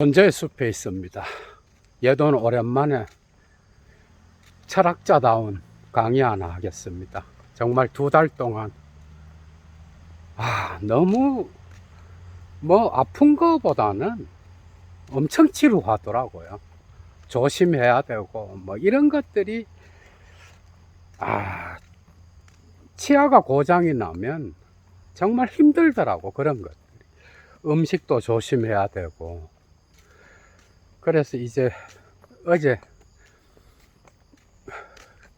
존재의 숲에 있습니다. 예도는 오랜만에 철학자다운 강의 하나 하겠습니다. 정말 2달 동안 너무 아픈 거보다는 엄청 지루하더라고요. 조심해야 되고 이런 것들이 치아가 고장이 나면 정말 힘들더라고. 그런 것들이 음식도 조심해야 되고. 그래서 이제 어제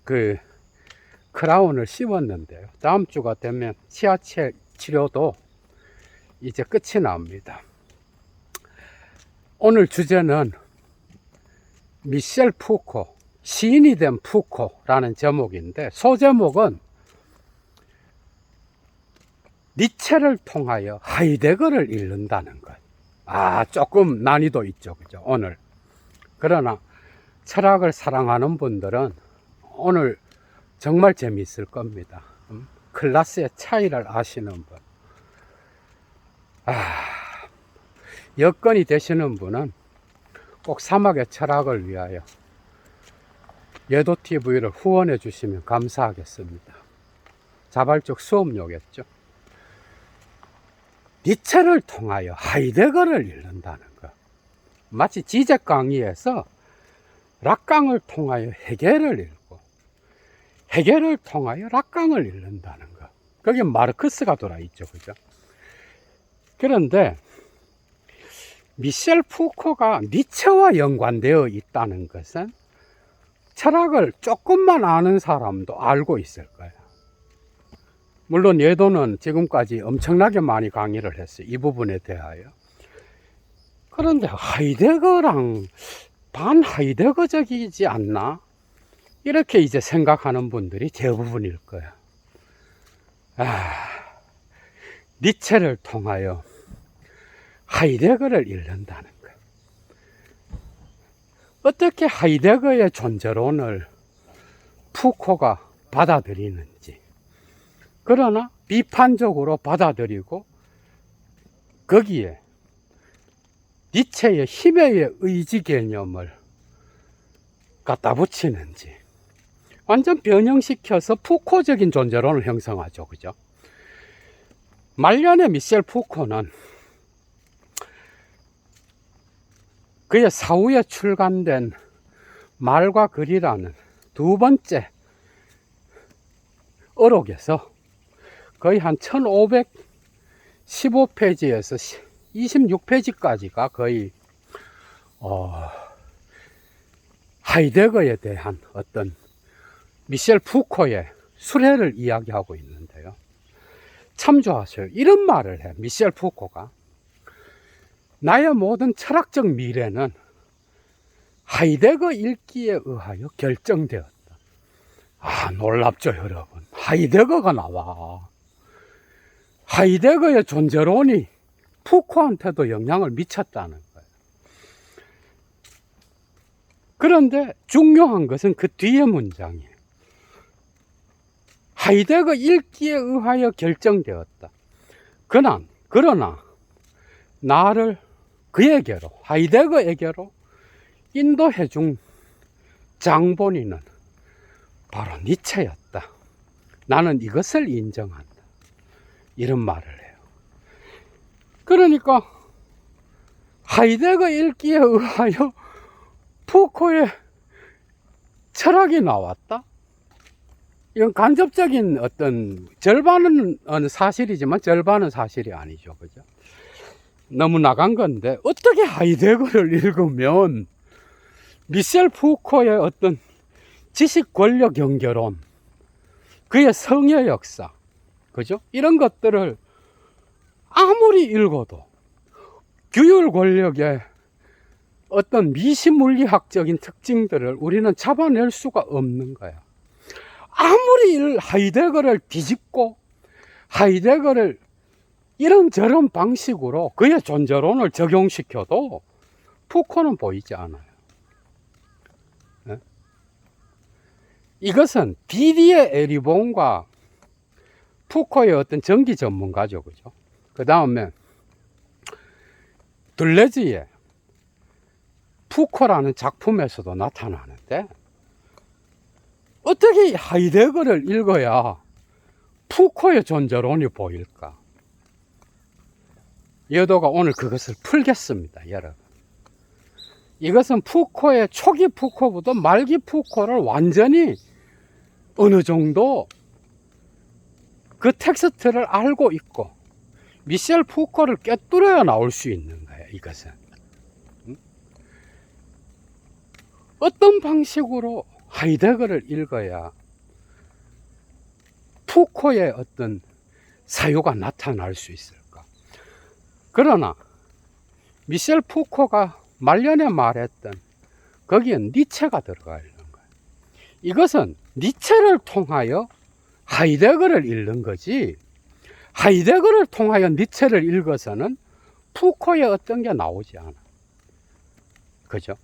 그 크라운을 씌웠는데요. 다음 주가 되면 치아 치료도 이제 끝이 납니다. 오늘 주제는 미셸 푸코, 시인이 된 푸코라는 제목인데, 소제목은 니체를 통하여 하이데거를 읽는다는 것. 조금 난이도 있죠, 그죠? 오늘. 그러나 철학을 사랑하는 분들은 오늘 정말 재미있을 겁니다. 클래스의 차이를 아시는 분. 여건이 되시는 분은 꼭 사막의 철학을 위하여 예도TV를 후원해 주시면 감사하겠습니다. 자발적 수업료겠죠. 니체를 통하여 하이데거를 읽는다는 것. 마치 지적 강의에서 락강을 통하여 헤겔을 읽고, 헤겔을 통하여 락강을 읽는다는 것. 거기에 마르크스가 들어있죠, 그죠? 그런데 미셸 푸코가 니체와 연관되어 있다는 것은 철학을 조금만 아는 사람도 알고 있을 거예요. 물론 예도는 지금까지 엄청나게 많이 강의를 했어요, 이 부분에 대하여. 그런데 하이데거랑 반하이데거적이지 않나? 이렇게 이제 생각하는 분들이 대부분일 거예요. 니체를 통하여 하이데거를 읽는다는 것. 어떻게 하이데거의 존재론을 푸코가 받아들이는지, 그러나 비판적으로 받아들이고 거기에 니체의 힘의 의지 개념을 갖다 붙이는지, 완전 변형시켜서 푸코적인 존재론을 형성하죠, 그죠? 말년의 미셸 푸코는 그의 사후에 출간된 말과 글이라는 2번째 어록에서 거의 한 1515페이지에서 26페이지까지가 거의 하이데거에 대한 어떤 미셸 푸코의 수레를 이야기하고 있는데요. 참조하세요. 이런 말을 해, 미셸 푸코가. 나의 모든 철학적 미래는 하이데거 읽기에 의하여 결정되었다. 놀랍죠, 여러분. 하이데거가 나와. 하이데거의 존재론이 푸코한테도 영향을 미쳤다는 거예요. 그런데 중요한 것은 그 뒤에 문장이에요. 하이데거 읽기에 의하여 결정되었다. 그러나 나를 그에게로, 하이데거에게로 인도해준 장본인은 바로 니체였다. 나는 이것을 인정한다. 이런 말을 해요. 그러니까 하이데거 읽기에 의하여 푸코의 철학이 나왔다? 이건 간접적인 어떤, 절반은 사실이지만 절반은 사실이 아니죠, 그죠? 너무 나간 건데, 어떻게 하이데거를 읽으면 미셸 푸코의 어떤 지식 권력 연결론, 그의 성의 역사, 그죠? 이런 것들을 아무리 읽어도 규율 권력의 어떤 미시물리학적인 특징들을 우리는 잡아낼 수가 없는 거야. 아무리 하이데거를 뒤집고 하이데거를 이런저런 방식으로 그의 존재론을 적용시켜도 푸코는 보이지 않아요. 네? 이것은 디디에 에리봉과 푸코의 어떤 전기 전문가죠, 그죠? 그 다음에 둘레즈의 푸코라는 작품에서도 나타나는데, 어떻게 하이데거를 읽어야 푸코의 존재론이 보일까? 여도가 오늘 그것을 풀겠습니다, 여러분. 이것은 푸코의 초기 푸코부터 말기 푸코를 완전히 어느 정도 그 텍스트를 알고 있고 미셸 푸코를 꿰뚫어야 나올 수 있는 거예요, 이것은. 어떤 방식으로 하이데거를 읽어야 푸코의 어떤 사유가 나타날 수 있을까? 그러나 미셸 푸코가 말년에 말했던 거기에 니체가 들어가 있는 거예요. 이것은 니체를 통하여 하이데거를 읽는 거지, 하이데거를 통하여 니체를 읽어서는 푸코의 어떤 게 나오지 않아. 그죠?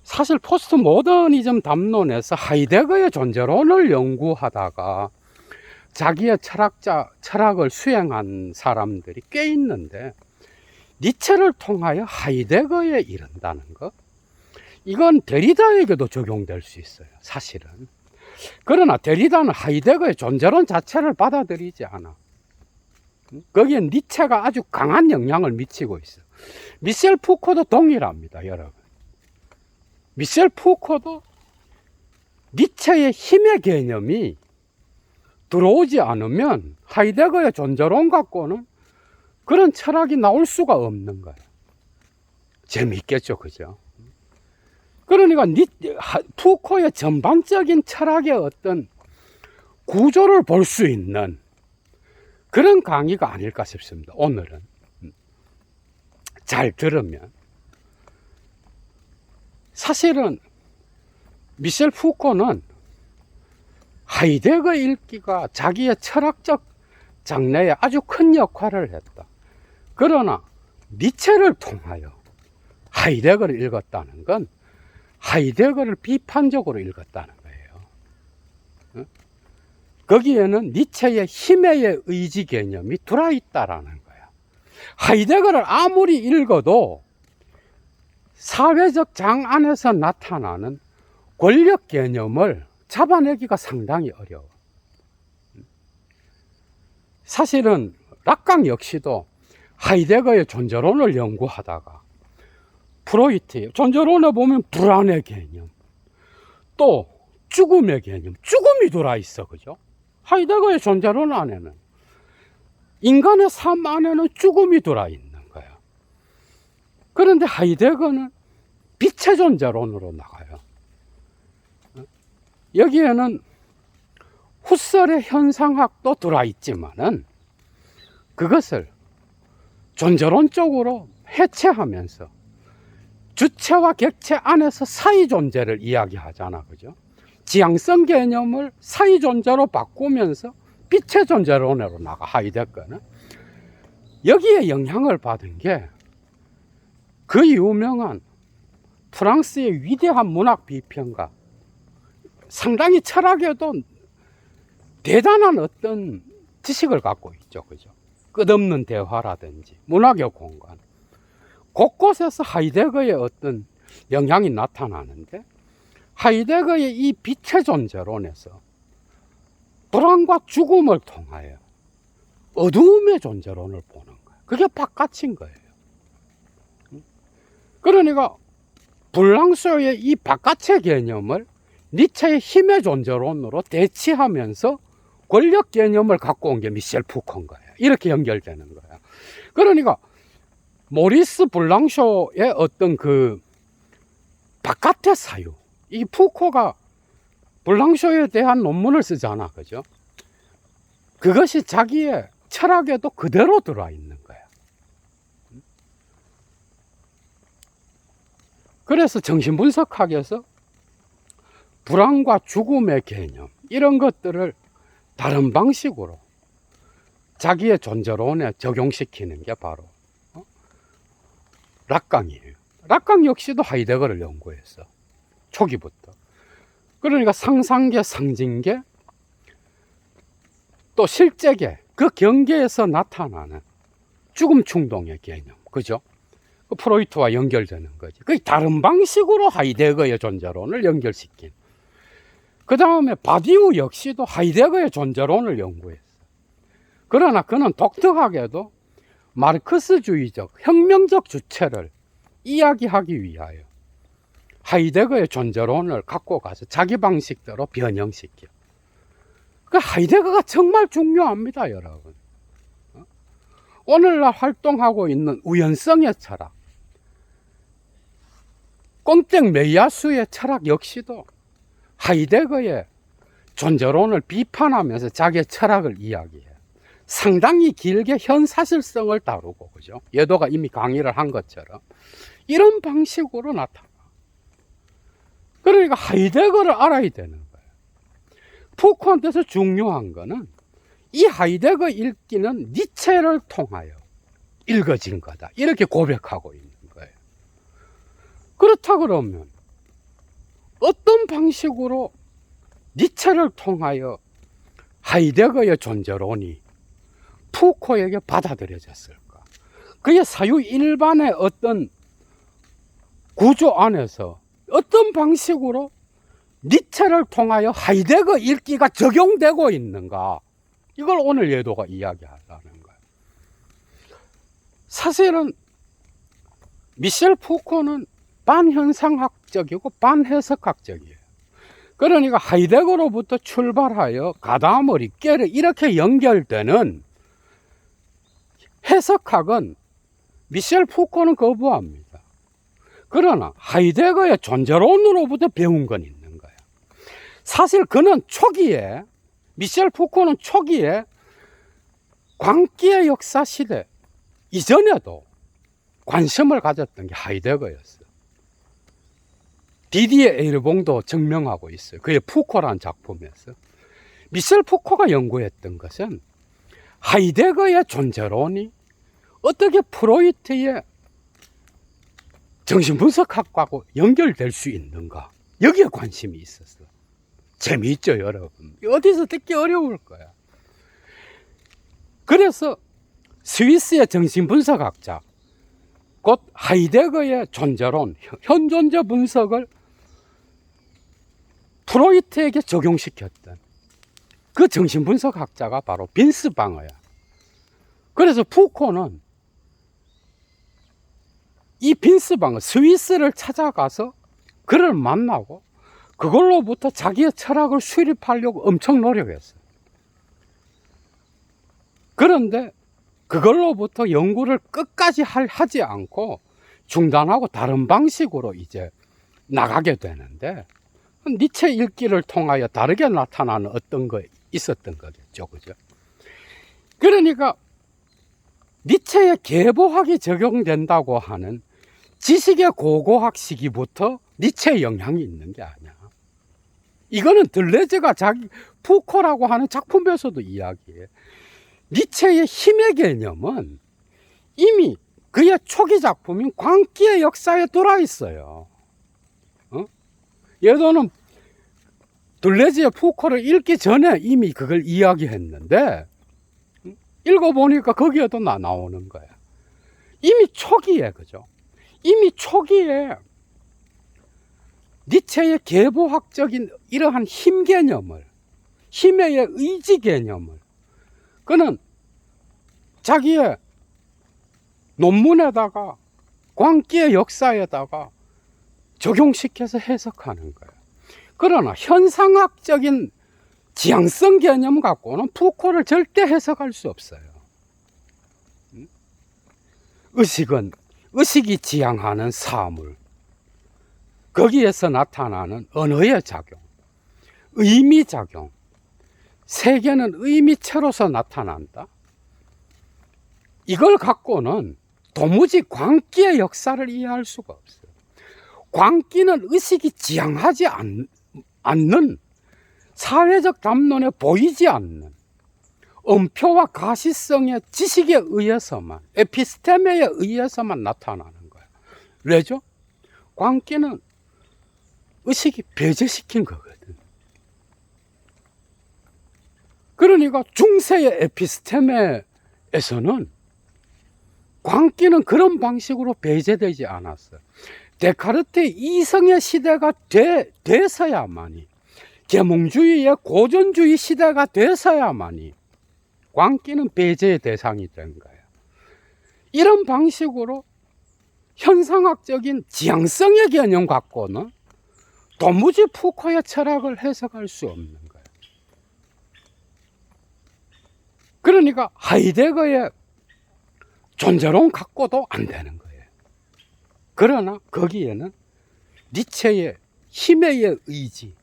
사실 포스트 모더니즘 담론에서 하이데거의 존재론을 연구하다가 자기의 철학을 수행한 사람들이 꽤 있는데, 니체를 통하여 하이데거에 이른다는 것, 이건 데리다에게도 적용될 수 있어요, 사실은. 그러나 데리다는 하이데거의 존재론 자체를 받아들이지 않아. 거기엔 니체가 아주 강한 영향을 미치고 있어요. 미셸 푸코도 동일합니다, 여러분. 미셸 푸코도 니체의 힘의 개념이 들어오지 않으면 하이데거의 존재론 갖고는 그런 철학이 나올 수가 없는 거예요. 재미있겠죠, 그죠? 그러니까 푸코의 전반적인 철학의 어떤 구조를 볼 수 있는 그런 강의가 아닐까 싶습니다, 오늘은. 잘 들으면. 사실은 미셸 푸코는 하이데거 읽기가 자기의 철학적 장래에 아주 큰 역할을 했다. 그러나 니체를 통하여 하이데거를 읽었다는 건 하이데거를 비판적으로 읽었다는 거예요. 거기에는 니체의 힘의 의지 개념이 들어있다라는 거야. 하이데거를 아무리 읽어도 사회적 장 안에서 나타나는 권력 개념을 잡아내기가 상당히 어려워. 사실은 락강 역시도 하이데거의 존재론을 연구하다가 프로이트의 존재론에 보면 불안의 개념, 또 죽음의 개념, 죽음이 들어있어, 그죠? 하이데거의 존재론 안에는, 인간의 삶 안에는 죽음이 들어있는 거야. 그런데 하이데거는 빛의 존재론으로 나가요. 여기에는 후설의 현상학도 들어있지만은 그것을 존재론적으로 해체하면서 주체와 객체 안에서 사이 존재를 이야기하잖아, 그죠? 지향성 개념을 사이 존재로 바꾸면서 빛의 존재론으로 나가, 하이데거는. 여기에 영향을 받은 게 그 유명한 프랑스의 위대한 문학 비평가, 상당히 철학에도 대단한 어떤 지식을 갖고 있죠, 그죠? 끝없는 대화라든지 문학의 공간, 곳곳에서 하이데거의 어떤 영향이 나타나는데, 하이데거의 이 빛의 존재론에서 불안과 죽음을 통하여 어두움의 존재론을 보는 거예요. 그게 바깥인 거예요. 그러니까 불랑쇼의 이 바깥의 개념을 니체의 힘의 존재론으로 대치하면서 권력 개념을 갖고 온 게 미셸 푸코인 거예요. 이렇게 연결되는 거예요. 그러니까 모리스 불랑쇼의 어떤 그 바깥의 사유, 이 푸코가 불랑쇼에 대한 논문을 쓰잖아, 그죠? 그것이 자기의 철학에도 그대로 들어와 있는 거야. 그래서 정신분석학에서 불안과 죽음의 개념, 이런 것들을 다른 방식으로 자기의 존재론에 적용시키는 게 바로 락강이에요. 락강 역시도 하이데거를 연구했어, 초기부터. 그러니까 상상계, 상징계, 또 실제계, 그 경계에서 나타나는 죽음 충동의 개념, 그죠? 프로이트와 연결되는 거지. 그 다른 방식으로 하이데거의 존재론을 연결시킨. 그 다음에 바디우 역시도 하이데거의 존재론을 연구했어. 그러나 그는 독특하게도 마르크스주의적 혁명적 주체를 이야기하기 위하여 하이데거의 존재론을 갖고 가서 자기 방식대로 변형시켜. 그 하이데거가 정말 중요합니다, 여러분. 오늘날 활동하고 있는 우연성의 철학, 꼼땡 메이야수의 철학 역시도 하이데거의 존재론을 비판하면서 자기의 철학을 이야기해요. 상당히 길게 현사실성을 다루고, 그죠? 예도가 이미 강의를 한 것처럼 이런 방식으로 나타나. 그러니까 하이데거를 알아야 되는 거예요. 푸코한테서 중요한 거는 이 하이데거 읽기는 니체를 통하여 읽어진 거다, 이렇게 고백하고 있는 거예요. 그렇다 그러면 어떤 방식으로 니체를 통하여 하이데거의 존재론이 푸코에게 받아들여졌을까? 그의 사유 일반의 어떤 구조 안에서 어떤 방식으로 니체를 통하여 하이데거 읽기가 적용되고 있는가? 이걸 오늘 예도가 이야기하려는 거예요. 사실은 미셸 푸코는 반현상학적이고 반해석학적이에요. 그러니까 하이데거로부터 출발하여 가다머리, 깨르 이렇게 연결되는 해석학은 미셸 푸코는 거부합니다. 그러나 하이데거의 존재론으로부터 배운 건 있는 거예요. 사실 그는 초기에, 미셸 푸코는 초기에 광기의 역사 시대 이전에도 관심을 가졌던 게 하이데거였어요. 디디에 에르봉도 증명하고 있어요. 그의 푸코라는 작품에서. 미셸 푸코가 연구했던 것은 하이데거의 존재론이 어떻게 프로이트의 정신분석학과하고 연결될 수 있는가, 여기에 관심이 있었어. 재미있죠, 여러분? 어디서 듣기 어려울 거야. 그래서 스위스의 정신분석학자, 곧 하이데거의 존재론, 현존재 분석을 프로이트에게 적용시켰던 그 정신분석학자가 바로 빈스방어야. 그래서 푸코는 이 빈스방어, 스위스를 찾아가서 그를 만나고 그걸로부터 자기의 철학을 수립하려고 엄청 노력했어요. 그런데 그걸로부터 연구를 끝까지 하지 않고 중단하고 다른 방식으로 이제 나가게 되는데, 니체 읽기를 통하여 다르게 나타나는 어떤 거 있었던 거겠죠, 그죠? 그러니까 니체의 계보학이 적용된다고 하는 지식의 고고학 시기부터 니체의 영향이 있는 게 아니야. 이거는 들레즈가 자기 푸코라고 하는 작품에서도 이야기해. 니체의 힘의 개념은 이미 그의 초기 작품인 광기의 역사에 들어와 있어요. 예도는 들레즈의 푸코를 읽기 전에 이미 그걸 이야기했는데, 읽어보니까 거기에도 나오는 거야. 이미 초기에, 그죠? 이미 초기에 니체의 계보학적인 이러한 힘 개념을, 힘의 의지 개념을 그는 자기의 논문에다가 광기의 역사에다가 적용시켜서 해석하는 거예요. 그러나 현상학적인 지향성 개념 갖고는 푸코를 절대 해석할 수 없어요. 의식은 의식이 지향하는 사물, 거기에서 나타나는 언어의 작용, 의미 작용, 세계는 의미체로서 나타난다. 이걸 갖고는 도무지 광기의 역사를 이해할 수가 없어요. 광기는 의식이 지향하지 않는, 사회적 담론에 보이지 않는 음표와 가시성의 지식에 의해서만, 에피스테메에 의해서만 나타나는 거예요. 왜죠? 광기는 의식이 배제시킨 거거든. 그러니까 중세의 에피스테메에서는 광기는 그런 방식으로 배제되지 않았어요. 데카르트의 이성의 시대가 돼서야만이, 계몽주의의 고전주의 시대가 돼서야만이 광기는 배제의 대상이 된 거예요. 이런 방식으로 현상학적인 지향성의 개념 갖고는 도무지 푸코의 철학을 해석할 수 없는 거예요. 그러니까 하이데거의 존재론 갖고도 안 되는 거예요. 그러나 거기에는 니체의 힘의 의지,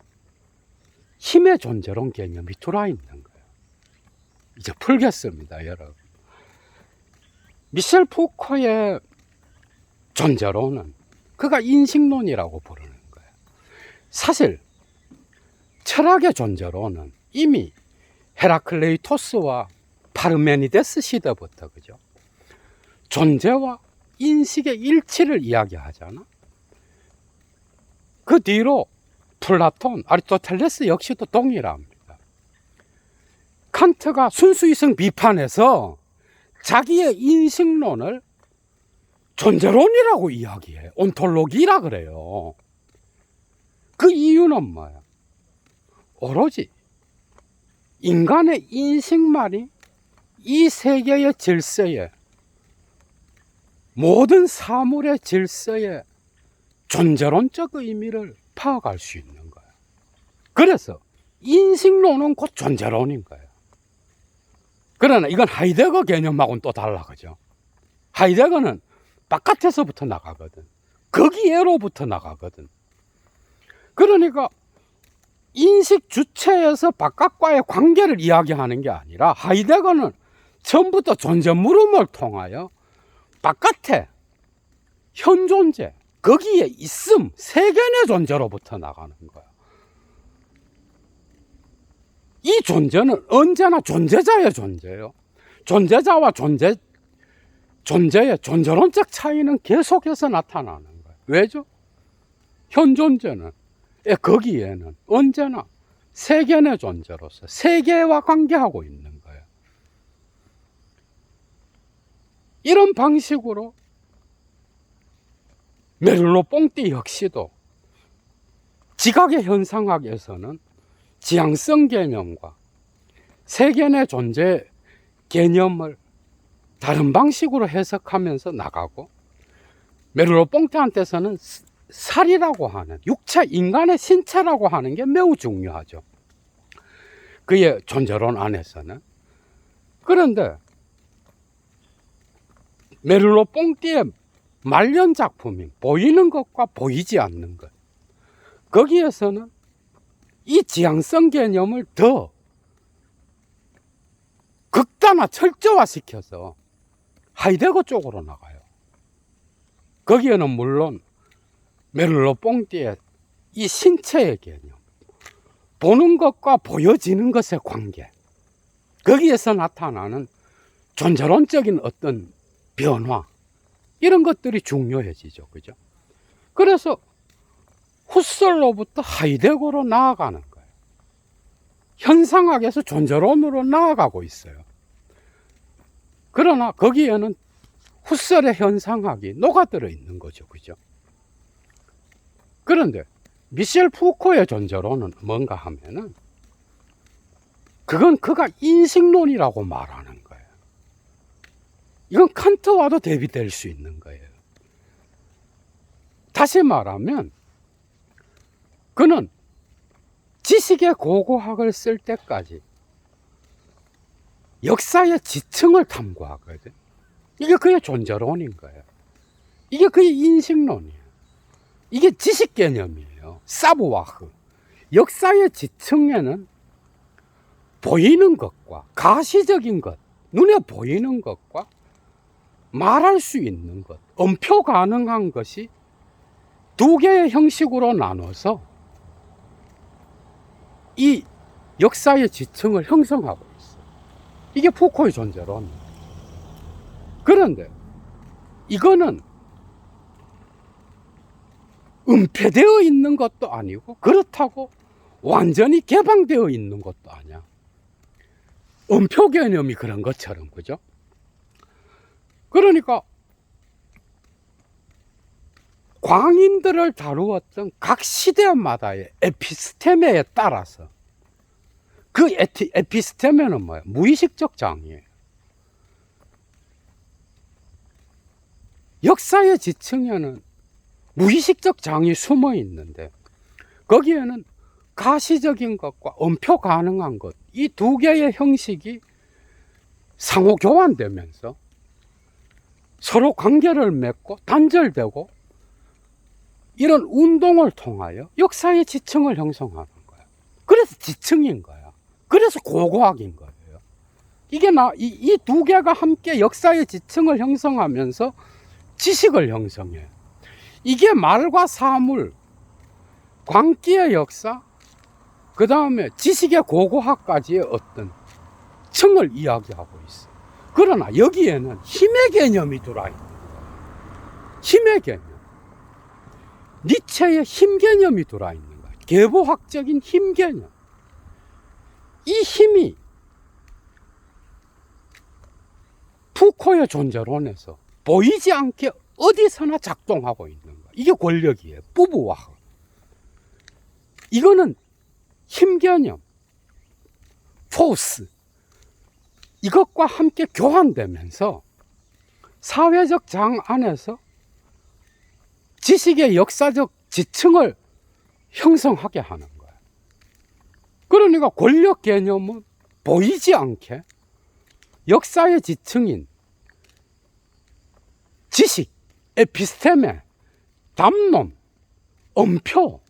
힘의 존재론 개념이 들어있는 거예요. 이제 풀겠습니다, 여러분. 미셸 푸코의 존재론은 그가 인식론이라고 부르는 거예요. 사실 철학의 존재론은 이미 헤라클레이토스와 파르메니데스 시대부터, 그죠? 존재와 인식의 일치를 이야기하잖아. 그 뒤로 플라톤, 아리스토텔레스 역시도 동일합니다. 칸트가 순수이성 비판에서 자기의 인식론을 존재론이라고 이야기해요. 온톨로기라 그래요. 그 이유는 뭐야? 오로지 인간의 인식만이 이 세계의 질서에, 모든 사물의 질서에 존재론적 의미를 파악할 수 있는 거야. 그래서 인식론은 곧 존재론인 거야. 그러나 이건 하이데거 개념하고는 또 달라, 그죠? 하이데거는 바깥에서부터 나가거든. 거기에로부터 나가거든. 그러니까 인식 주체에서 바깥과의 관계를 이야기하는 게 아니라 하이데거는 처음부터 존재 물음을 통하여 바깥에 현존재, 거기에 있음, 세계의 존재로부터 나가는 거야. 이 존재는 언제나 존재자의 존재예요. 존재자와 존재의 존재론적 차이는 계속해서 나타나는 거예요. 왜죠? 현존재는 거기에는 언제나 세계의 존재로서 세계와 관계하고 있는 거예요. 이런 방식으로 메를로 뽕띠 역시도 지각의 현상학에서는 지향성 개념과 세계의 존재 개념을 다른 방식으로 해석하면서 나가고, 메를로 뽕띠한테서는 살이라고 하는 육체, 인간의 신체라고 하는 게 매우 중요하죠. 그의 존재론 안에서는. 그런데 메를로 뽕띠의 말년 작품인 보이는 것과 보이지 않는 것, 거기에서는 이 지향성 개념을 더 극단화, 철저화시켜서 하이데거 쪽으로 나가요. 거기에는 물론 메를로 뽕띠의 이 신체의 개념, 보는 것과 보여지는 것의 관계, 거기에서 나타나는 존재론적인 어떤 변화, 이런 것들이 중요해지죠. 그죠? 그래서 후설로부터 하이데거로 나아가는 거예요. 현상학에서 존재론으로 나아가고 있어요. 그러나 거기에는 후설의 현상학이 녹아들어 있는 거죠. 그죠? 그런데 미셸 푸코의 존재론은 뭔가 하면은, 그건 그가 인식론이라고 말하는 거예요. 이건 칸트와도 대비될 수 있는 거예요. 다시 말하면 그는 지식의 고고학을 쓸 때까지 역사의 지층을 탐구하거든. 이게 그의 존재론인 거예요. 이게 그의 인식론이에요. 이게 지식 개념이에요. 사부와흐. 역사의 지층에는 보이는 것과 가시적인 것, 눈에 보이는 것과 말할 수 있는 것, 엄표 가능한 것이 두 개의 형식으로 나눠서 이 역사의 지층을 형성하고 있어요. 이게 푸코의 존재론이에요. 그런데 이거는 은폐되어 있는 것도 아니고, 그렇다고 완전히 개방되어 있는 것도 아니야. 음표 개념이 그런 것처럼, 그죠? 그러니까 광인들을 다루었던 각 시대마다의 에피스테메에 따라서 그 에피스테메는 뭐예요? 무의식적 장이에요. 역사의 지층에는 무의식적 장이 숨어 있는데 거기에는 가시적인 것과 엄표 가능한 것, 이 두 개의 형식이 상호 교환되면서 서로 관계를 맺고 단절되고 이런 운동을 통하여 역사의 지층을 형성하는 거야. 그래서 지층인 거야. 그래서 고고학인 거예요. 이게 이 두 개가 함께 역사의 지층을 형성하면서 지식을 형성해요. 이게 말과 사물, 광기의 역사, 그 다음에 지식의 고고학까지의 어떤 층을 이야기하고 있어요. 그러나 여기에는 힘의 개념이 들어있는 거예요. 힘의 개념. 니체의 힘 개념이 들어있는 거예요. 계보학적인 힘 개념. 이 힘이 푸코의 존재론에서 보이지 않게 어디서나 작동하고 있는 거예요. 이게 권력이에요. 부부화학. 이거는 힘 개념, 포스, 이것과 함께 교환되면서 사회적 장 안에서 지식의 역사적 지층을 형성하게 하는 거예요. 그러니까 권력 개념은 보이지 않게 역사의 지층인 지식, 에피스테메, 담론, 엄표,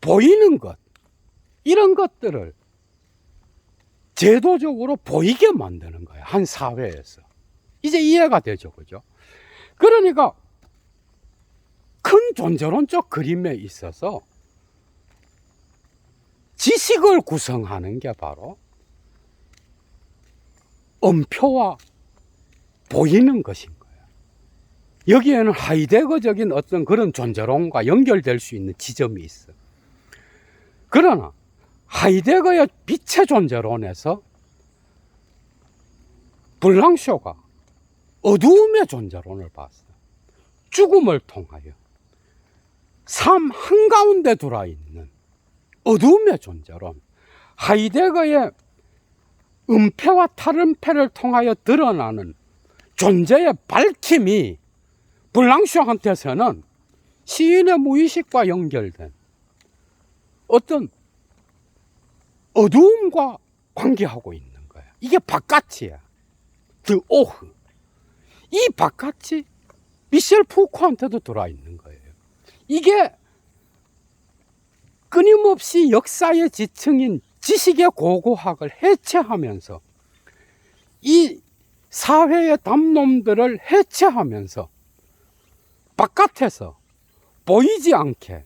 보이는 것, 이런 것들을 제도적으로 보이게 만드는 거예요. 한 사회에서. 이제 이해가 되죠. 그죠? 그러니까 큰 존재론적 그림에 있어서 지식을 구성하는 게 바로 엄표와 보이는 것인 거예요. 여기에는 하이데거적인 어떤 그런 존재론과 연결될 수 있는 지점이 있어. 그러나 하이데거의 빛의 존재론에서 블랑쇼가 어두움의 존재론을 봤어요. 죽음을 통하여 삶 한가운데 들어있는 어두움의 존재론, 하이데거의 은폐와 탈은폐를 통하여 드러나는 존재의 밝힘이 블랑쇼한테서는 시인의 무의식과 연결된 어떤 어두움과 관계하고 있는 거야. 이게 바깥이야. 드 오흐. 이 바깥이 미셸 푸코한테도 들어와 있는 거예요. 이게 끊임없이 역사의 지층인 지식의 고고학을 해체하면서 이 사회의 담론들을 해체하면서 바깥에서 보이지 않게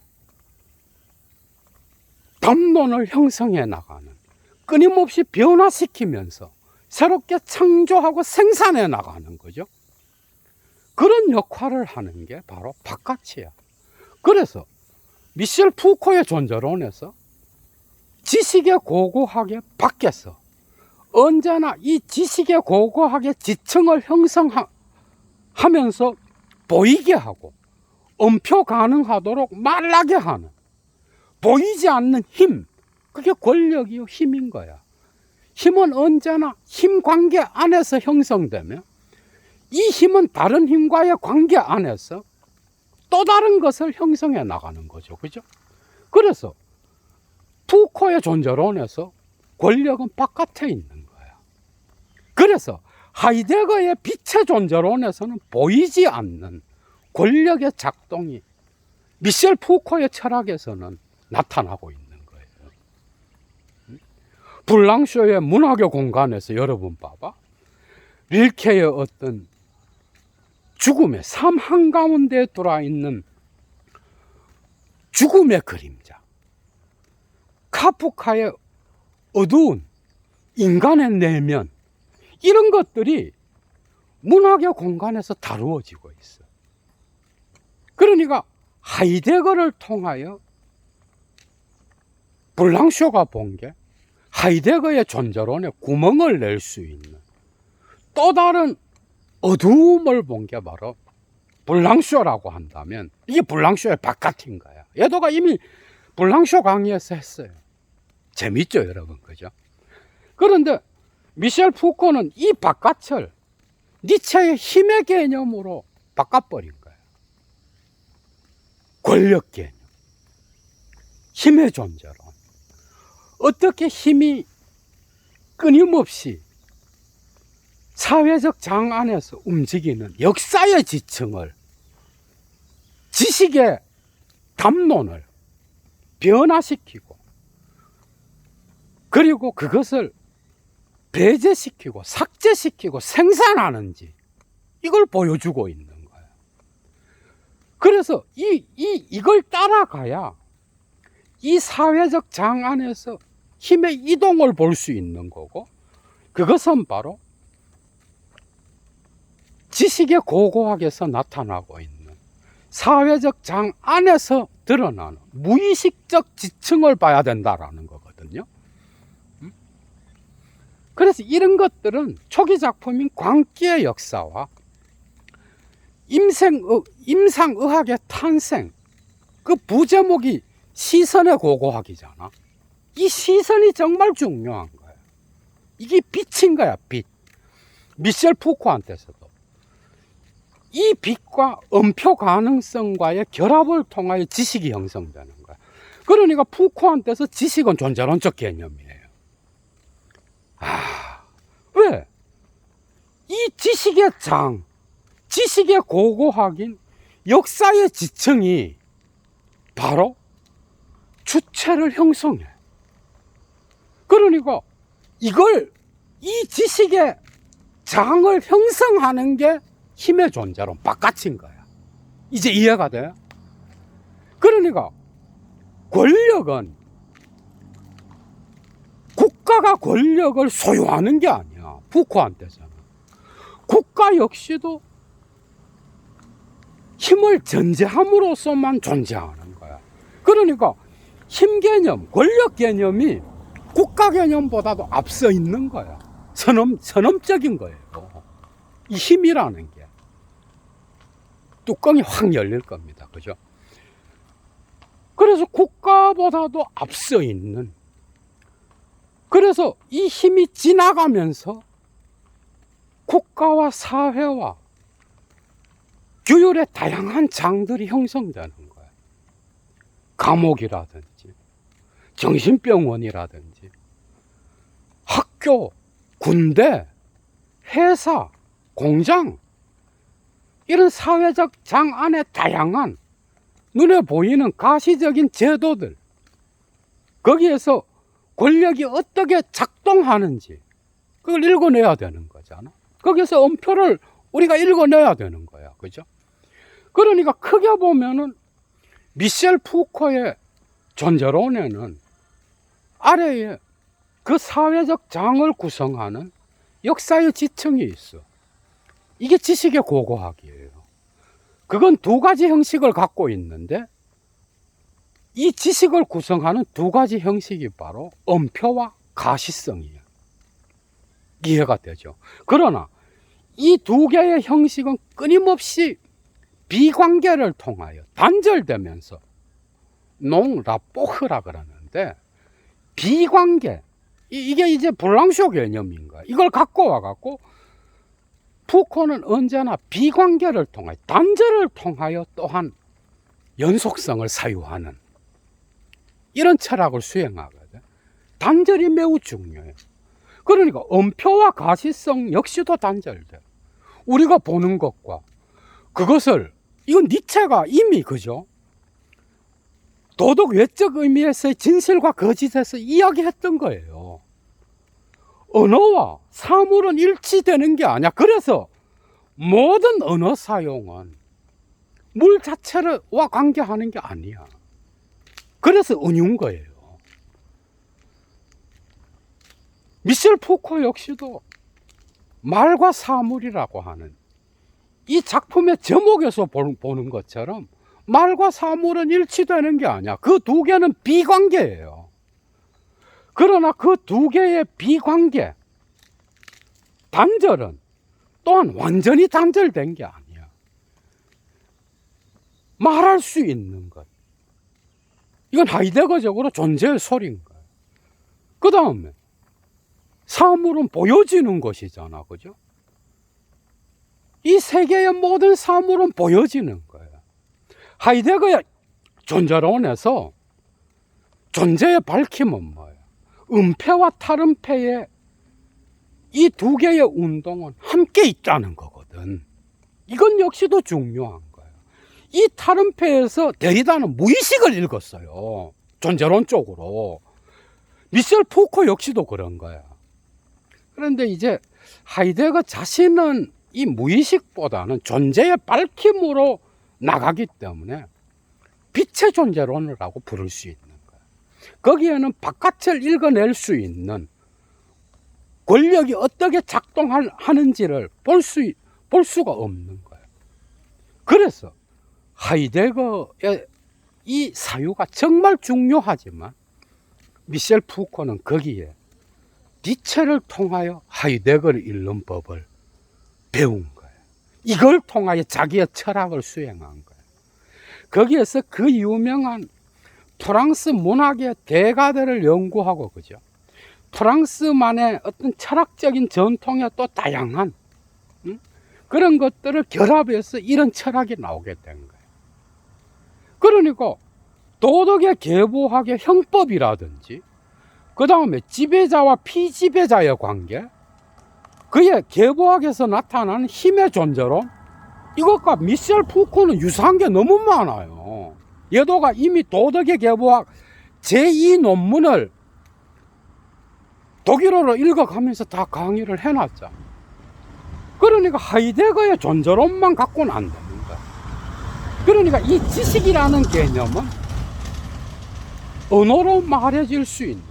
담론을 형성해 나가는, 끊임없이 변화시키면서 새롭게 창조하고 생산해 나가는 거죠. 그런 역할을 하는 게 바로 바깥이야. 그래서 미셸 푸코의 존재론에서 지식의 고고학의 밖에서 언제나 이 지식의 고고학의 지층을 형성하면서 보이게 하고 엄표 가능하도록 말하게 하는, 보이지 않는 힘, 그게 권력이요 힘인 거야. 힘은 언제나 힘 관계 안에서 형성되며 이 힘은 다른 힘과의 관계 안에서 또 다른 것을 형성해 나가는 거죠. 그죠? 그래서 푸코의 존재론에서 권력은 바깥에 있는 거야. 그래서 하이데거의 빛의 존재론에서는 보이지 않는 권력의 작동이 미셸 푸코의 철학에서는 나타나고 있는 거예요. 블랑쇼의 문학의 공간에서 여러분 봐봐. 릴케의 어떤 죽음의 삶 한가운데 들어있는 죽음의 그림자, 카프카의 어두운 인간의 내면, 이런 것들이 문학의 공간에서 다루어지고 있어. 그러니까 하이데거를 통하여 블랑쇼가 본 게 하이데거의 존재론에 구멍을 낼 수 있는 또 다른 어두움을 본 게 바로 불량쇼라고 한다면 이게 불량쇼의 바깥인 거야. 얘도가 이미 불량쇼 강의에서 했어요. 재밌죠, 여러분, 그죠? 그런데 미셸 푸코는 이 바깥을 니체의 힘의 개념으로 바꿔버린 거예요. 권력 개념, 힘의 존재론. 어떻게 힘이 끊임없이 사회적 장 안에서 움직이는 역사의 지층을, 지식의 담론을 변화시키고, 그리고 그것을 배제시키고 삭제시키고 생산하는지, 이걸 보여주고 있는 거예요. 그래서 이걸 따라가야 이 사회적 장 안에서 힘의 이동을 볼 수 있는 거고, 그것은 바로 지식의 고고학에서 나타나고 있는 사회적 장 안에서 드러나는 무의식적 지층을 봐야 된다라는 거거든요. 그래서 이런 것들은 초기 작품인 광기의 역사와 임상의학의 탄생, 그 부제목이 시선의 고고학이잖아. 이 시선이 정말 중요한 거야. 이게 빛인 거야, 빛. 미셸 푸코한테서도 이 빛과 음표 가능성과의 결합을 통하여 지식이 형성되는 거야. 그러니까 푸코한테서 지식은 존재론적 개념이에요. 왜? 이 지식의 장, 지식의 고고학인 역사의 지층이 바로 주체를 형성해. 그러니까 이 지식의 장을 형성하는 게 힘의 존재론 바깥인 거야. 이제 이해가 돼요? 그러니까 권력은 국가가 권력을 소유하는 게 아니야. 푸코한테서는 국가 역시도 힘을 전제함으로써만 존재하는 거야. 그러니까 힘 개념, 권력 개념이 국가 개념보다도 앞서 있는 거야. 선험적인 거예요. 이 힘이라는 게 뚜껑이 확 열릴 겁니다. 그죠? 그래서 국가보다도 앞서 있는, 그래서 이 힘이 지나가면서 국가와 사회와 규율의 다양한 장들이 형성되는 거예요. 감옥이라든지 정신병원이라든지 학교, 군대, 회사, 공장, 이런 사회적 장 안에 다양한 눈에 보이는 가시적인 제도들, 거기에서 권력이 어떻게 작동하는지 그걸 읽어내야 되는 거잖아. 거기서 음표를 우리가 읽어내야 되는 거야. 그죠? 그러니까 크게 보면은 미셸 푸코의 존재론에는 아래에 그 사회적 장을 구성하는 역사의 지층이 있어. 이게 지식의 고고학이에요. 그건 두 가지 형식을 갖고 있는데, 이 지식을 구성하는 두 가지 형식이 바로 음표와 가시성이에요. 이해가 되죠? 그러나 이 두 개의 형식은 끊임없이 비관계를 통하여 단절되면서 농라포흐라 그러는데, 비관계, 이게 이제 불랑쇼 개념인가, 이걸 갖고 와갖고 푸코는 언제나 비관계를 통하여, 단절을 통하여 또한 연속성을 사유하는 이런 철학을 수행하거든. 단절이 매우 중요해요. 그러니까 음표와 가시성 역시도 단절돼. 우리가 보는 것과 그것을, 이건 니체가 이미, 그죠? 도덕 외적 의미에서의 진실과 거짓에서 이야기했던 거예요. 언어와 사물은 일치되는 게 아니야. 그래서 모든 언어 사용은 물 자체와 관계하는 게 아니야. 그래서 은유인 거예요. 미셸 푸코 역시도 말과 사물이라고 하는 이 작품의 제목에서 보는 것처럼 말과 사물은 일치되는 게 아니야. 그 두 개는 비관계예요. 그러나 그 두 개의 비관계, 단절은 또한 완전히 단절된 게 아니야. 말할 수 있는 것. 이건 하이데거적으로 존재의 소리인 거예요. 그 다음에 사물은 보여지는 것이잖아, 그죠? 이 세계의 모든 사물은 보여지는 거예요. 하이데거의 존재론에서 존재의 밝힘은 뭐예요? 음폐와 탈음폐의 이 두 개의 운동은 함께 있다는 거거든. 이건 역시도 중요한 거예요. 이 탈음폐에서 데리다는 무의식을 읽었어요. 존재론 쪽으로. 미셸 푸코 역시도 그런 거야. 그런데 이제 하이데거 자신은 이 무의식보다는 존재의 밝힘으로 나가기 때문에 빛의 존재론이라고 부를 수 있는 거예요. 거기에는 바깥을 읽어낼 수 있는 권력이 어떻게 작동하는지를 볼 수가 없는 거예요. 그래서 하이데거의 이 사유가 정말 중요하지만 미셸 푸코는 거기에 니체를 통하여 하이데거를 읽는 법을 배운 거예요. 이걸 통하여 자기의 철학을 수행한 거예요. 거기에서 그 유명한 프랑스 문학의 대가들을 연구하고, 그죠? 프랑스만의 어떤 철학적인 전통의 또 다양한 그런 것들을 결합해서 이런 철학이 나오게 된 거예요. 그러니까 도덕의 계보학의 형법이라든지, 그 다음에 지배자와 피지배자의 관계, 그의 계보학에서 나타나는 힘의 존재론, 이것과 미셸 푸코는 유사한 게 너무 많아요. 얘도가 이미 도덕의 계보학 제2 논문을 독일어로 읽어가면서 다 강의를 해놨잖아. 그러니까 하이데거의 존재론만 갖고는 안 됩니다. 그러니까 이 지식이라는 개념은 언어로 말해질 수 있는,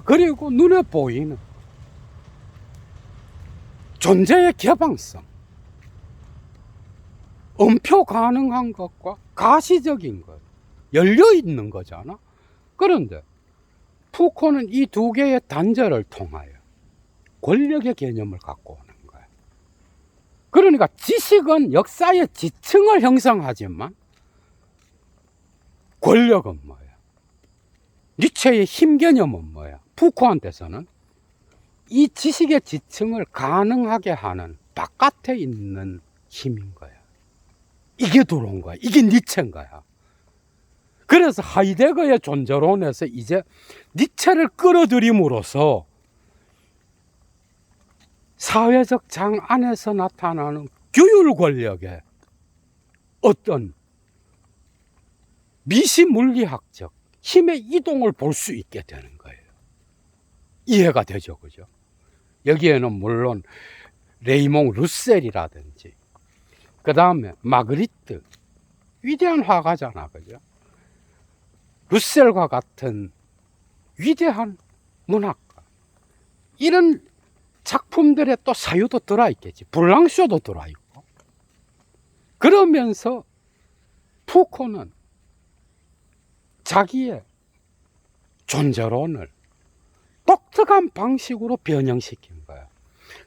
그리고 눈에 보이는 존재의 개방성, 음표 가능한 것과 가시적인 것, 열려 있는 거잖아. 그런데 푸코는 이 두 개의 단절을 통하여 권력의 개념을 갖고 오는 거예요. 그러니까 지식은 역사의 지층을 형성하지만 권력은 뭐예요? 니체의 힘 개념은 뭐야? 푸코한테서는 이 지식의 지층을 가능하게 하는 바깥에 있는 힘인 거야. 이게 들어온 거야. 이게 니체인 거야. 그래서 하이데거의 존재론에서 이제 니체를 끌어들임으로써 사회적 장 안에서 나타나는 규율 권력의 어떤 미시물리학적 힘의 이동을 볼 수 있게 되는 거예요. 이해가 되죠, 그죠? 여기에는 물론 레이몽 루셀이라든지, 그 다음에 마그리트, 위대한 화가잖아, 그죠? 루셀과 같은 위대한 문학가, 이런 작품들의 또 사유도 들어있겠지. 블랑쇼도 들어있고. 그러면서 푸코는 자기의 존재론을 독특한 방식으로 변형시킨 거야.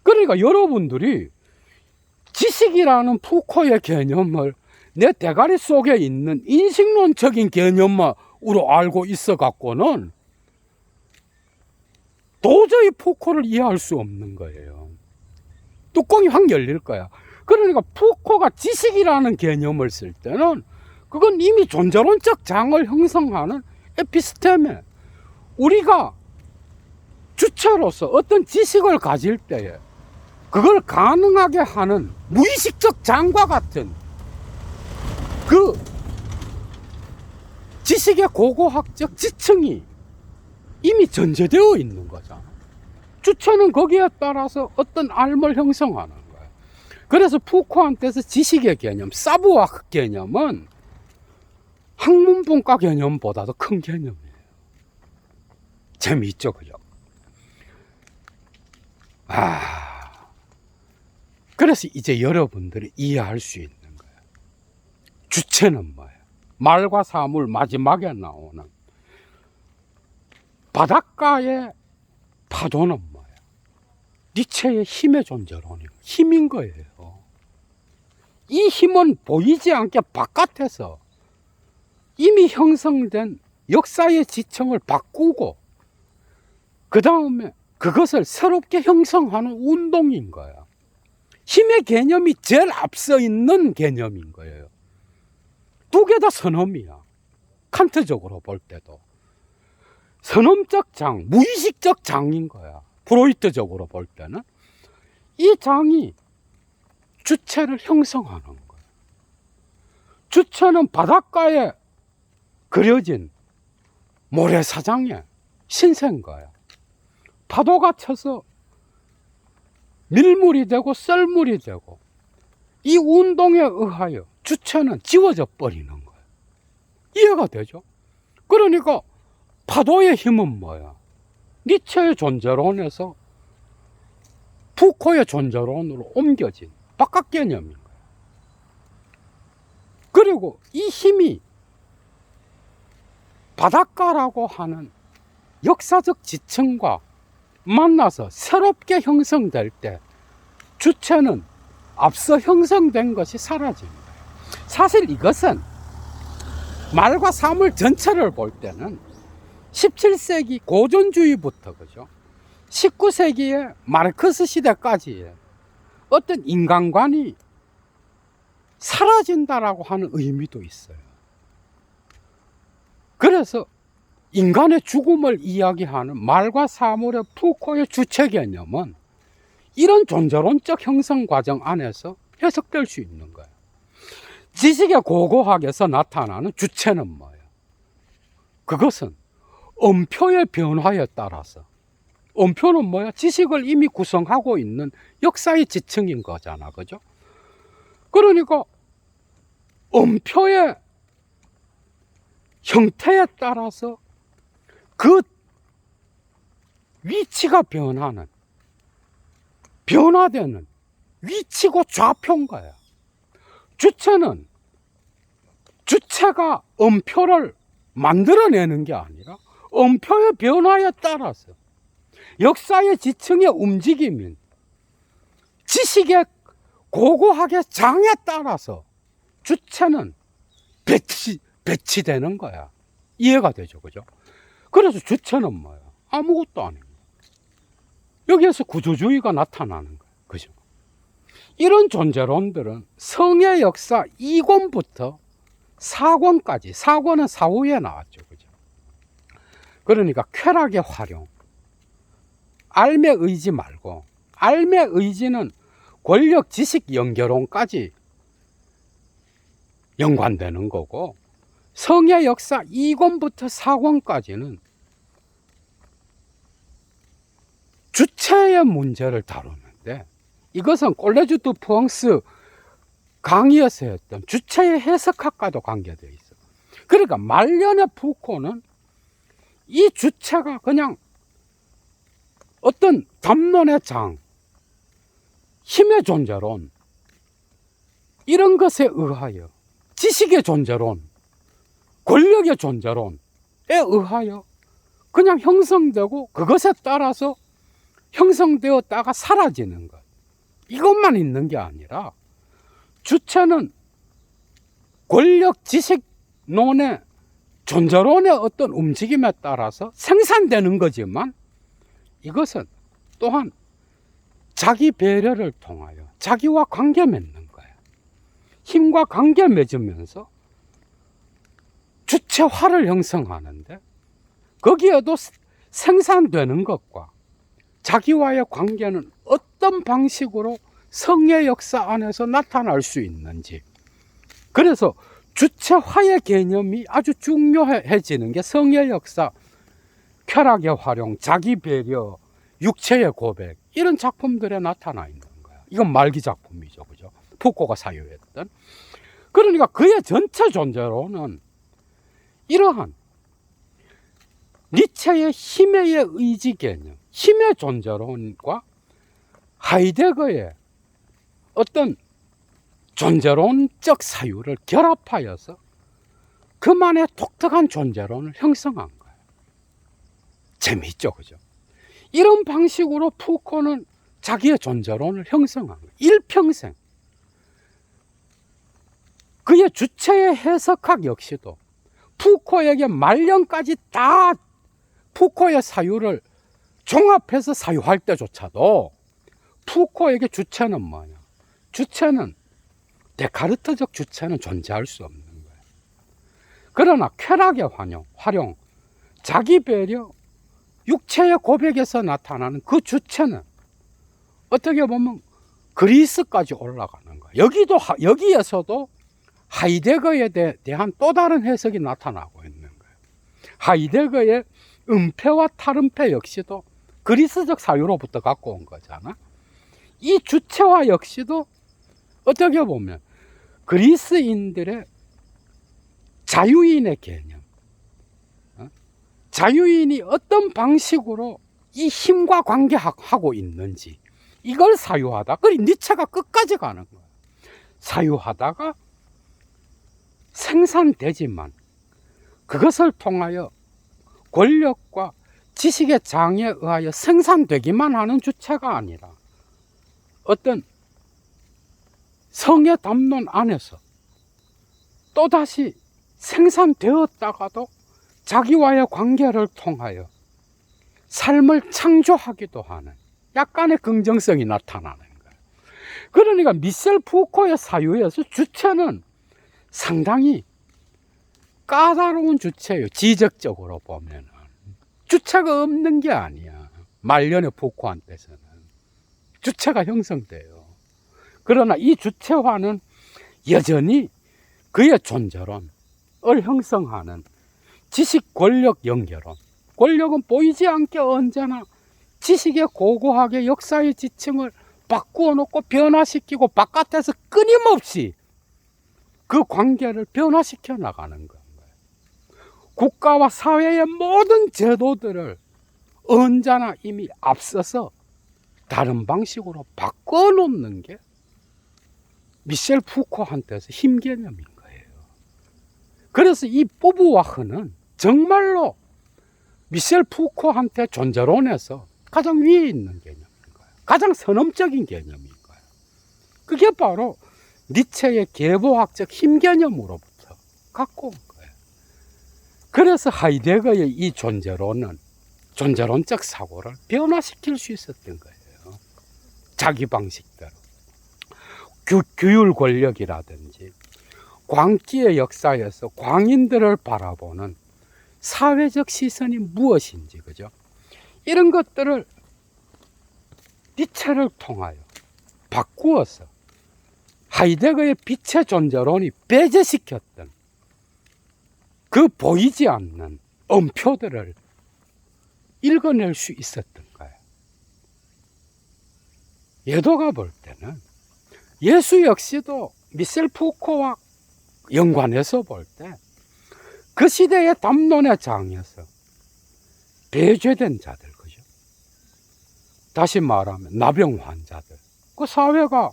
그러니까 여러분들이 지식이라는 푸코의 개념을 내 대가리 속에 있는 인식론적인 개념으로 알고 있어 갖고는 도저히 푸코를 이해할 수 없는 거예요. 뚜껑이 확 열릴 거야. 그러니까 푸코가 지식이라는 개념을 쓸 때는 그건 이미 존재론적 장을 형성하는 에피스테메, 우리가 주체로서 어떤 지식을 가질 때에 그걸 가능하게 하는 무의식적 장과 같은 그 지식의 고고학적 지층이 이미 전제되어 있는 거잖아. 주체는 거기에 따라서 어떤 알을 형성하는 거야. 그래서 푸코한테서 지식의 개념, 사부와크 개념은 학문분과 개념보다도 큰 개념이에요. 재미있죠, 그죠? 그래서 이제 여러분들이 이해할 수 있는 거예요. 주체는 뭐예요? 말과 사물 마지막에 나오는 바닷가의 파도는 뭐예요? 니체의 힘의 존재론이고 힘인 거예요. 이 힘은 보이지 않게 바깥에서 이미 형성된 역사의 지층을 바꾸고 그 다음에 그것을 새롭게 형성하는 운동인 거야. 힘의 개념이 제일 앞서 있는 개념인 거예요. 두 개 다 선엄이야. 칸트적으로 볼 때도. 선엄적 장, 무의식적 장인 거야. 프로이트적으로 볼 때는. 이 장이 주체를 형성하는 거야. 주체는 바닷가에 그려진 모래사장의 신세인 거야. 파도가 쳐서 밀물이 되고 썰물이 되고 이 운동에 의하여 주체는 지워져 버리는 거야. 이해가 되죠? 그러니까 파도의 힘은 뭐야? 니체의 존재론에서 푸코의 존재론으로 옮겨진 바깥 개념인 거야. 그리고 이 힘이 바닷가라고 하는 역사적 지층과 만나서 새롭게 형성될 때 주체는 앞서 형성된 것이 사라지는 거예요. 사실 이것은 말과 사물 전체를 볼 때는 17세기 고전주의부터 그죠? 19세기의 마르크스 시대까지의 어떤 인간관이 사라진다라고 하는 의미도 있어요. 그래서 인간의 죽음을 이야기하는 말과 사물의 푸코의 주체 개념은 이런 존재론적 형성 과정 안에서 해석될 수 있는 거예요. 지식의 고고학에서 나타나는 주체는 뭐예요? 그것은 음표의 변화에 따라서, 음표는 뭐야? 지식을 이미 구성하고 있는 역사의 지층인 거잖아, 그죠? 그러니까 음표의 형태에 따라서 그 위치가 변화되는 위치고 좌표인 거야. 주체는 주체가 음표를 만들어내는 게 아니라 음표의 변화에 따라서 역사의 지층의 움직임인 지식의 고고학의 장에 따라서 주체는 배치되는 거야. 이해가 되죠, 그죠? 그래서 주체는 뭐야? 아무것도 아닌 거야. 여기에서 구조주의가 나타나는 거야, 그죠? 이런 존재론들은 성의 역사 2권부터 4권까지, 4권은 사후에 나왔죠, 그죠? 그러니까 쾌락의 활용, 알매 의지 말고, 알매 의지는 권력 지식 연결론까지 연관되는 거고, 성의 역사 2권부터 4권까지는 주체의 문제를 다루는데, 이것은 꼴레주 드 프랑스 강의에서 했던 주체의 해석학과도 관계되어 있어. 그러니까 말년의 푸코는 이 주체가 그냥 어떤 담론의 장, 힘의 존재론, 이런 것에 의하여 지식의 존재론, 권력의 존재론에 의하여 그냥 형성되고 그것에 따라서 형성되었다가 사라지는 것, 이것만 있는 게 아니라 주체는 권력 지식론의 존재론의 어떤 움직임에 따라서 생산되는 거지만 이것은 또한 자기 배려를 통하여 자기와 관계 맺는 거야. 힘과 관계 맺으면서 주체화를 형성하는데, 거기에도 생산되는 것과 자기와의 관계는 어떤 방식으로 성의 역사 안에서 나타날 수 있는지, 그래서 주체화의 개념이 아주 중요해지는 게 성의 역사, 쾌락의 활용, 자기 배려, 육체의 고백, 이런 작품들에 나타나 있는 거야. 이건 말기 작품이죠, 그죠? 푸코가 사유했던. 그러니까 그의 전체 존재로는 이러한 니체의 힘의 의지 개념, 힘의 존재론과 하이데거의 어떤 존재론적 사유를 결합하여서 그만의 독특한 존재론을 형성한 거예요. 재미있죠, 그죠? 이런 방식으로 푸코는 자기의 존재론을 형성한 거예요. 일평생 그의 주체의 해석학 역시도 푸코에게 말년까지 다 푸코의 사유를 종합해서 사유할 때조차도 푸코에게 주체는 뭐냐? 주체는 데카르트적 주체는 존재할 수 없는 거예요. 그러나 쾌락의 활용, 자기 배려, 육체의 고백에서 나타나는 그 주체는 어떻게 보면 그리스까지 올라가는 거예요. 여기에서도 하이데거에 대한 또 다른 해석이 나타나고 있는 거예요. 하이데거의 음패와 탈음패 역시도 그리스적 사유로부터 갖고 온 거잖아. 이 주체화 역시도 어떻게 보면 그리스인들의 자유인의 개념, 자유인이 어떤 방식으로 이 힘과 관계하고 있는지 이걸 사유하다. 그리고 니체가 끝까지 가는 거예요. 사유하다가 생산되지만 그것을 통하여 권력과 지식의 장에 의하여 생산되기만 하는 주체가 아니라 어떤 성의 담론 안에서 또다시 생산되었다가도 자기와의 관계를 통하여 삶을 창조하기도 하는 약간의 긍정성이 나타나는 거예요. 그러니까 미셸 푸코의 사유에서 주체는 상당히 까다로운 주체예요. 지적적으로 보면 주체가 없는 게 아니야. 말년의 푸코한테서는 주체가 형성돼요. 그러나 이 주체화는 여전히 그의 존재론을 형성하는 지식 권력 연결론. 권력은 보이지 않게 언제나 지식의 고고하게 역사의 지층을 바꾸어 놓고 변화시키고 바깥에서 끊임없이 그 관계를 변화시켜 나가는 거예요. 국가와 사회의 모든 제도들을 언제나 이미 앞서서 다른 방식으로 바꿔 놓는 게 미셸 푸코한테서 힘 개념인 거예요. 그래서 이 뿌부와흐는 정말로 미셸 푸코한테 존재론에서 가장 위에 있는 개념인 거예요. 가장 선험적인 개념인 거예요. 그게 바로 니체의 계보학적 힘 개념으로부터 갖고 온 거예요. 그래서 하이데거의 이 존재론은 존재론적 사고를 변화시킬 수 있었던 거예요. 자기 방식대로. 규율 권력이라든지 광기의 역사에서 광인들을 바라보는 사회적 시선이 무엇인지, 그죠? 이런 것들을 니체를 통하여 바꾸어서 하이데거의 빛의 존재론이 배제시켰던 그 보이지 않는 엄표들을 읽어낼 수 있었던 거예요. 예도가 볼 때는 예수 역시도 미셸 푸코와 연관해서 볼 때 그 시대의 담론의 장에서 배제된 자들, 그죠? 다시 말하면 나병 환자들. 그 사회가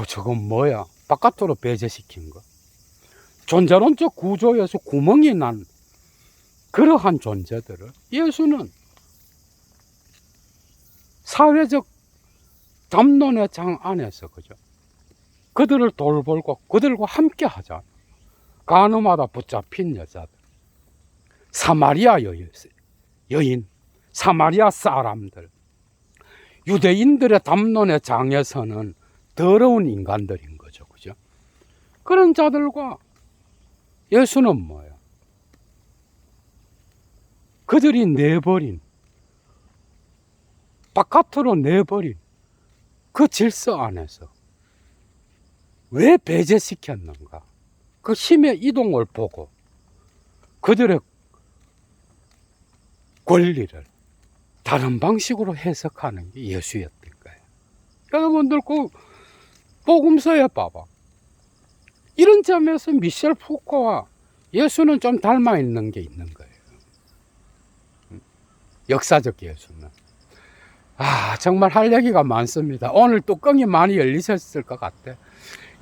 저건 뭐야? 바깥으로 배제시킨 거. 존재론적 구조에서 구멍이 난 그러한 존재들을 예수는 사회적 담론의 장 안에서, 그죠? 그들을 돌보고 그들과 함께 하자. 가늠하다 붙잡힌 여자들, 사마리아 여인, 사마리아 사람들, 유대인들의 담론의 장에서는 더러운 인간들인 거죠, 그죠? 그런 자들과 예수는 뭐예요? 그들이 내버린, 바깥으로 내버린 그 질서 안에서 왜 배제시켰는가? 그 힘의 이동을 보고 그들의 권리를 다른 방식으로 해석하는 게 예수였던 거예요. 여러분들 그 복음서에 봐봐. 이런 점에서 미셸 푸코와 예수는 좀 닮아 있는 게 있는 거예요. 역사적 예수는. 정말 할 얘기가 많습니다. 오늘 뚜껑이 많이 열리셨을 것 같아.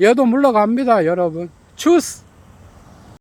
얘도 물러갑니다, 여러분. 주스!